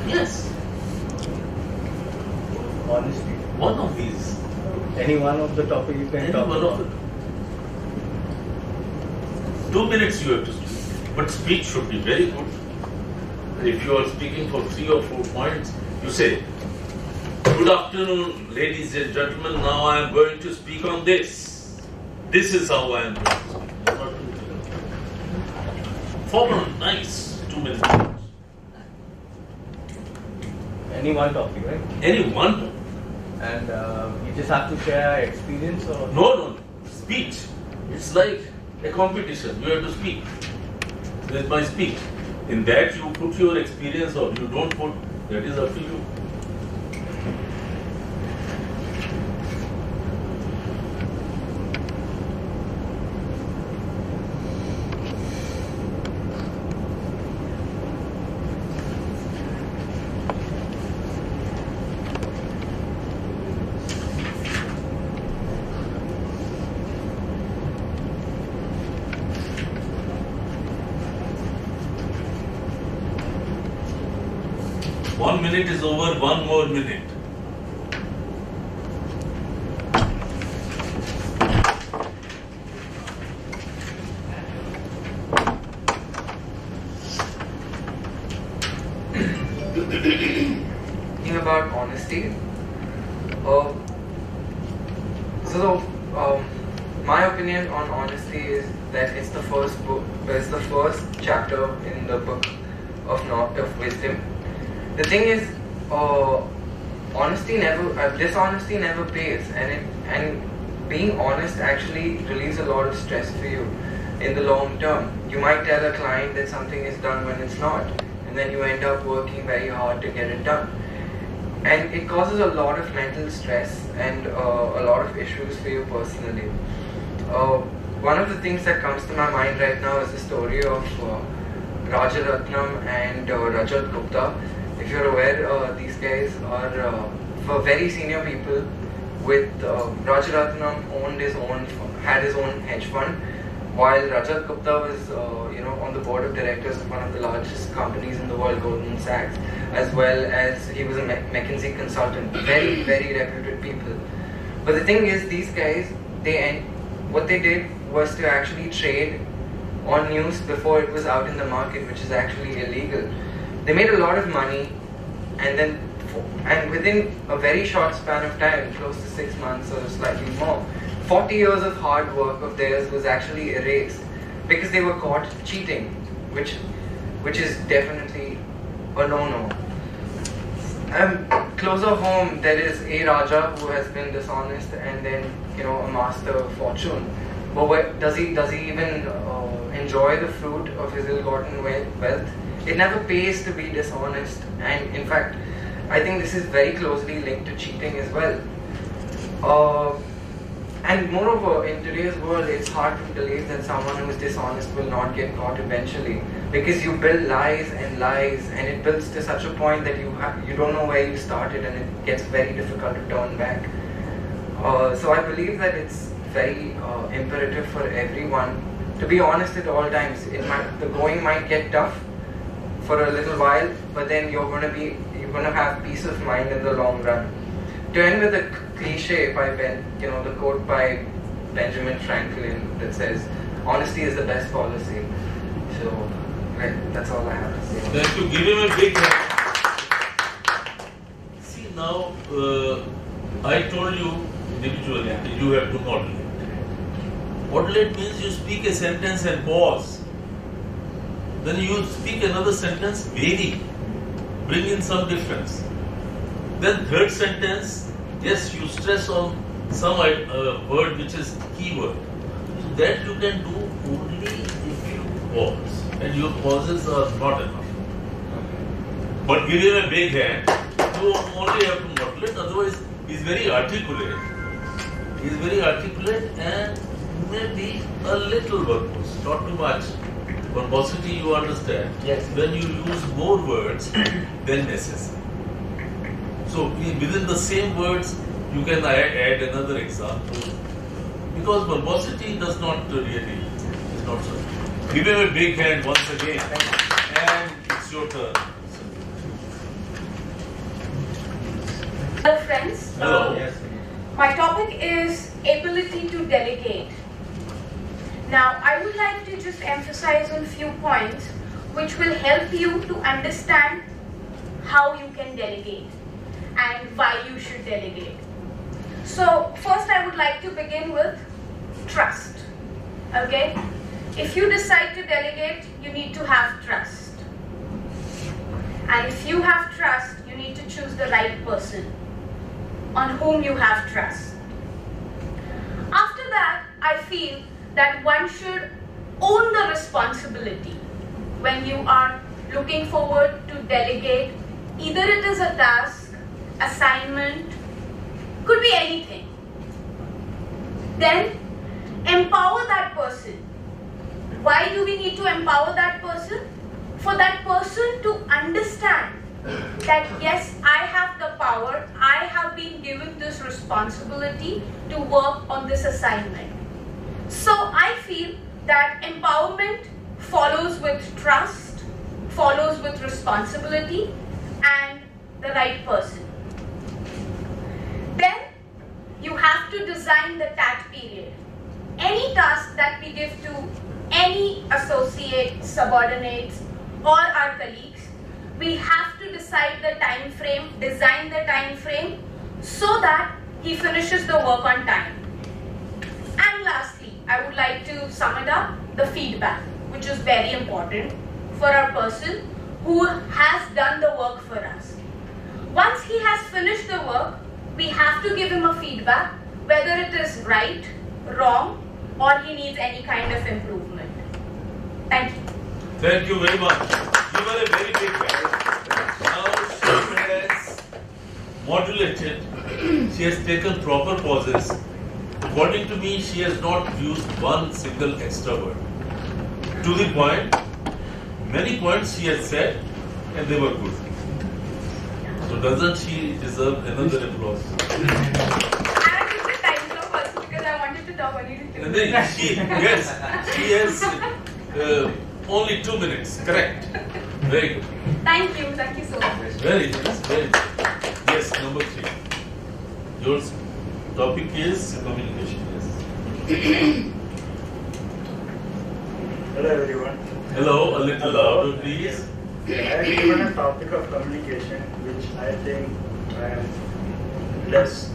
Yes. Honesty. One of these. Any one of the topic you can Any talk one about. of it. 2 minutes you have to speak. But speech should be very good. If you are speaking for 3 or 4 points, you say, "Good afternoon, ladies and gentlemen. Now I am going to speak on this. This is how I am going to speak." Formal, nice, 2 minutes. Any one topic, right? Any one. And you just have to share experience or No. Speech. It's like a competition. You have to speak. With my speech. In that you put your experience or you don't put, that is up to you. One minute is over, one more minute. Thinking about honesty. My opinion on honesty is that it's the first book, it's the first chapter in the book of wisdom. The thing is, dishonesty never pays, and being honest actually relieves a lot of stress for you in the long term. You might tell a client that something is done when it's not, and then you end up working very hard to get it done. And it causes a lot of mental stress and a lot of issues for you personally. One of the things that comes to my mind right now is the story of Rajaratnam and Rajat Gupta. If you're aware, these guys are for very senior people. With Rajaratnam had his own hedge fund, while Rajat Gupta was on the board of directors of one of the largest companies in the world, Goldman Sachs, as well as he was a McKinsey consultant. Very, very reputed people. But the thing is, these guys, what they did was to actually trade on news before it was out in the market, which is actually illegal. They made a lot of money, and within a very short span of time, close to 6 months or slightly more, 40 years of hard work of theirs was actually erased because they were caught cheating, which is definitely a no-no. Closer home, there is a Raja who has been dishonest and then amassed a fortune. But does he even enjoy the fruit of his ill-gotten wealth? It never pays to be dishonest, and in fact, I think this is very closely linked to cheating as well. And moreover, in today's world, it's hard to believe that someone who is dishonest will not get caught eventually, because you build lies, and it builds to such a point that you don't know where you started, and it gets very difficult to turn back. So I believe that it's very imperative for everyone to be honest at all times. The going might get tough for a little while, but then you're gonna have peace of mind in the long run. To end with a cliche the quote by Benjamin Franklin that says, "Honesty is the best policy." So that's all I have to say. Thank you. Give him a big hand. See now, I told you individually you have to modulate. Modulate means you speak a sentence and pause. Then you speak another sentence, vary, bring in some difference. Then third sentence, yes, you stress on some word which is keyword. So that you can do only if you pause, and your pauses are not enough. But give him a big hand. You only have to modulate. Otherwise, he's very articulate. He's very articulate and maybe a little verbose, not too much. Verbosity, you understand. Yes. When you use more words than necessary. So within the same words, you can add another example. Because verbosity does not really, is not so. Give him a big hand once again. And it's your turn. Hello friends. Hello. Yes. My topic is ability to delegate. Now I would like to just emphasize on few points which will help you to understand how you can delegate and why you should delegate. So first I would like to begin with trust. Okay? If you decide to delegate, you need to have trust. And if you have trust, you need to choose the right person on whom you have trust. After that, I feel that one should own the responsibility when you are looking forward to delegate. Either it is a task, assignment, could be anything. Then empower that person. Why do we need to empower that person? For that person to understand that yes, I have the power, I have been given this responsibility to work on this assignment. So I feel that empowerment follows with trust, follows with responsibility and the right person. Then you have to design the TAT period. Any task that we give to any associate, subordinates or our colleagues, we have to decide the time frame, design the time frame so that he finishes the work on time. And lastly, I would like to sum it up, the feedback, which is very important for our person who has done the work for us. Once he has finished the work, we have to give him a feedback, whether it is right, wrong, or he needs any kind of improvement. Thank you. Thank you very much. You were a very big fan. Now she has modulated, she has taken proper pauses. According to me, she has not used one single extra word. To the point, many points she has said and they were good. So doesn't she deserve another applause? I took the time slot first because I wanted to talk only to 2 And minutes. then she has only 2 minutes, correct? Very good. Thank you so much. Very nice, very good. Yes, number 3. Your topic is communication, yes. Hello everyone. Hello, a little louder please. I have given a topic of communication which I think I am less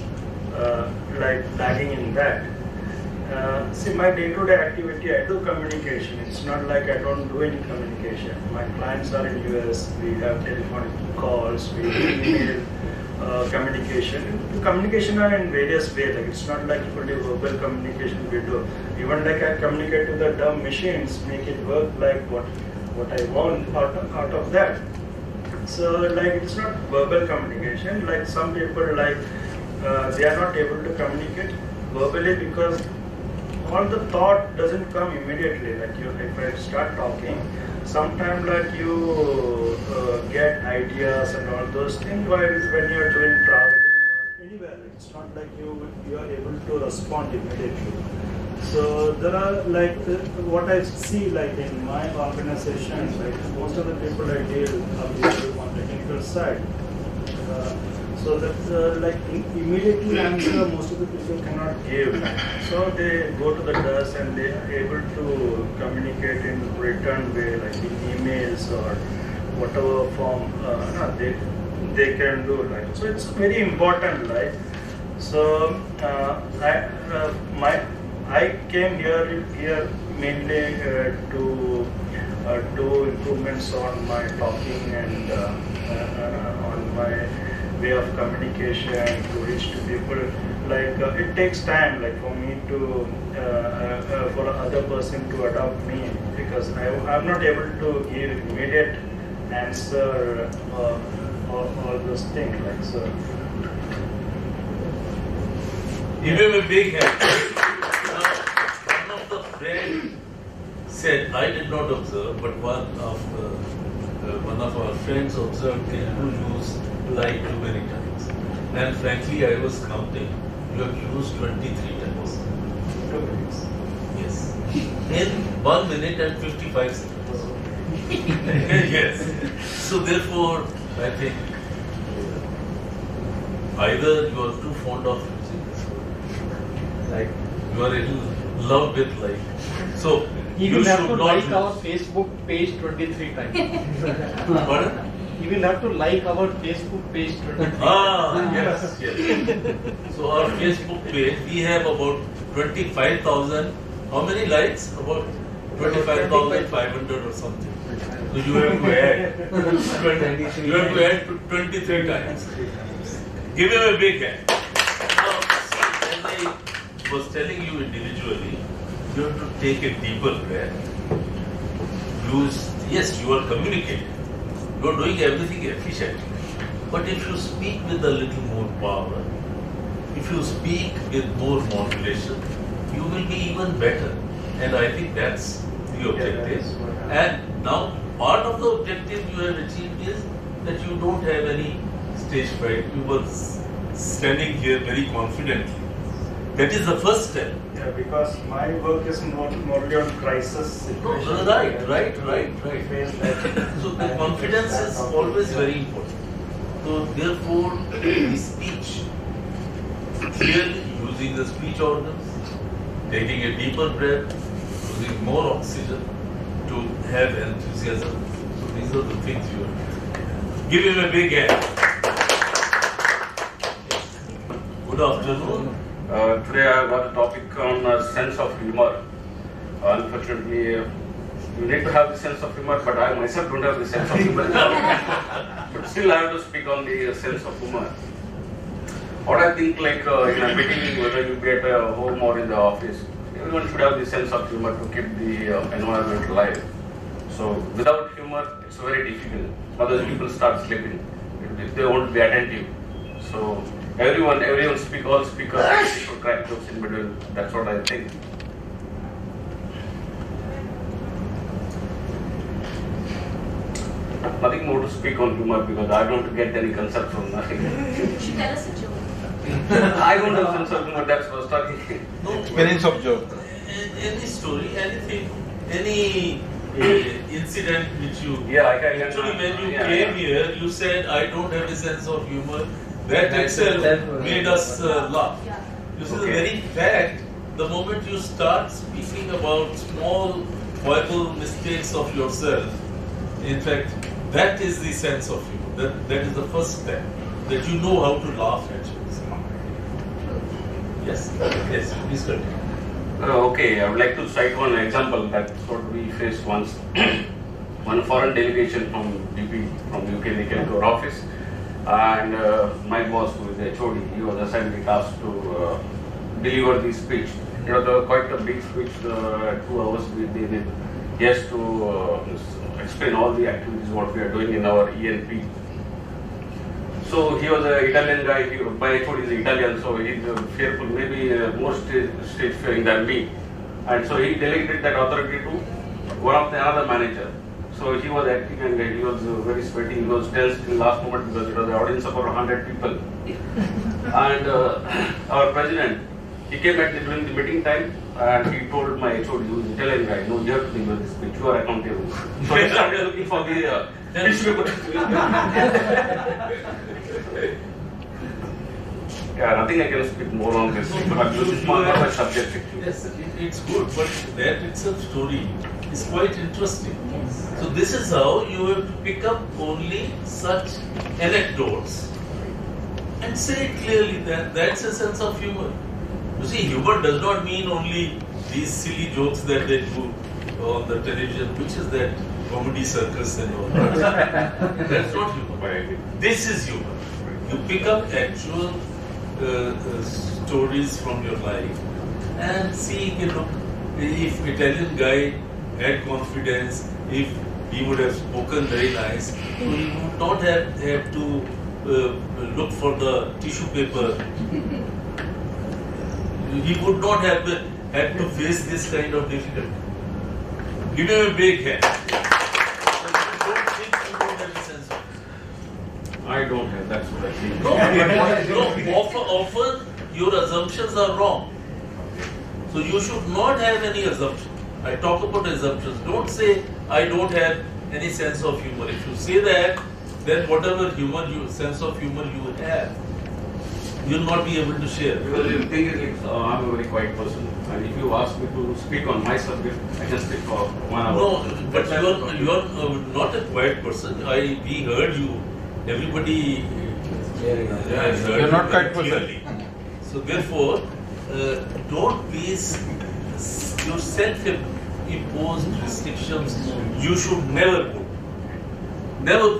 lagging in that. See, my day-to-day activity, I do communication. It's not like I don't do any communication. My clients are in US, we have telephonic calls, we email communication. Communication are in various ways. Like it's not like only verbal communication we do. Even like I communicate to the dumb machines, make it work like what I want out of that. So like it's not verbal communication. Like some people like they are not able to communicate verbally because all the thought doesn't come immediately. Like if I start talking, sometimes like you get ideas and all those things. While when you are doing traveling or anywhere, like, it's not like you are able to respond immediately. So there are like what I see like in my organization, like most of the people I deal are on the technical side. So that like immediately answer most of the people cannot give. So they go to the desk and they are able to communicate in written way, like in emails or whatever form they can do. Like so, it's very important. Like so, I came here mainly to do improvements on my talking and on my way of communication to reach to people. Like it takes time, like for me to for other person to adopt me because I'm not able to give immediate answer all those things. Like so. Give him a big hand. Now, one of the friends said, I did not observe, but one of our friends observed Telugu use like too many times. And frankly, I was counting. You have used 23 times. Yes. In 1 minute and 55 seconds. Yes. So therefore, I think either you are too fond of music, like you are in love with life. So You you will have should to not like our Facebook page 23 times. Pardon? You will have to like our Facebook page 23 times. Yes, yes. So our Facebook page, we have about 25,000. How many likes? About 25,500 or something. So you have to add. You have to add 23 times. Give him a big hand. Now, as I was telling you individually, you have to take a deeper breath. Yes, you are communicating. You are doing everything efficiently. But if you speak with a little more power, if you speak with more modulation, you will be even better. And I think that's the objective. And now, part of the objective you have achieved is that you don't have any stage fright. You were standing here very confidently. That is the first step. Yeah, because my work is mostly on crisis situations. Right. Face that. So the confidence is always very important. So therefore, the speech, clearly using the speech organs, taking a deeper breath, using more oxygen to have enthusiasm. So these are the things you have to do. Give him a big hand. Good afternoon. Today I got a topic on sense of humor. Unfortunately, you need to have the sense of humor, but I myself don't have the sense of humor. But still I have to speak on the sense of humor. What I think, like in a meeting, whether you be at home or in the office, everyone should have the sense of humor to keep the environment alive. So without humor, it's very difficult. Otherwise people start sleeping if they won't be attentive. So everyone speak, all speakers should crack jokes in between. That's what I think. Nothing more to speak on humor because I don't get any concept from nothing. You should tell us a joke. I don't have sense of humor, that's what I was talking. No, Experience of joke. any story, anything, any incident which you... Yeah, I can. Actually, when you came here, you said, I don't have a sense of humor. That itself made us laugh. You see, the very fact, the moment you start speaking about small, foible mistakes of yourself, in fact, that is the sense of humor. That is the first step, that you know how to laugh at yourself. Yes, please continue. Okay, I would like to cite one example that's what we faced once. One foreign delegation from DP, from UK, they came to our office, and my boss, who is the HOD, he was assigned the task to deliver the speech. It was quite a big speech, 2 hours we did. He has to explain all the activities what we are doing in our ENP. So he was an Italian guy, my HOD is Italian, so he's fearful, maybe more stage fearing than me. And so he delegated that authority to one of the another manager. So he was acting and he was very sweaty, he was tense in the last moment because it was an audience of around 100 people. And our president, he came during the meeting time and he told my HOD, who is an Italian guy, no, you have to deliver this speech, you are accountable. So he started looking for the tissue paper. Yeah, nothing I can speak more on this, but this is my subject. Yes, it's good, but that itself story is quite interesting. So this is how you have to pick up only such anecdotes and say it clearly that that's a sense of humor. You see, humor does not mean only these silly jokes that they do on the television, which is that comedy circus and all that. That's not humor. This is humor. You pick up actual stories from your life and see, look, if Italian guy had confidence, if he would have spoken very nice, so he would not have had to look for the tissue paper. He would not have had to face this kind of difficulty. Give him a big hand. I don't have, that's what I think. No, often your assumptions are wrong. So you should not have any assumption. I talk about assumptions. Don't say, I don't have any sense of humor. If you say that, then whatever sense of humor you have, you'll not be able to share. Because the thing is, like, I'm a very quiet person, and if you ask me to speak on my subject, I can speak for 1 hour. No, but you're not a quiet person. We heard you. Everybody heard You're not you quiet very person. clearly. So therefore, don't please your self-imposed restrictions. You should never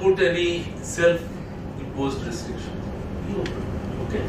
put any self-imposed restrictions. Okay.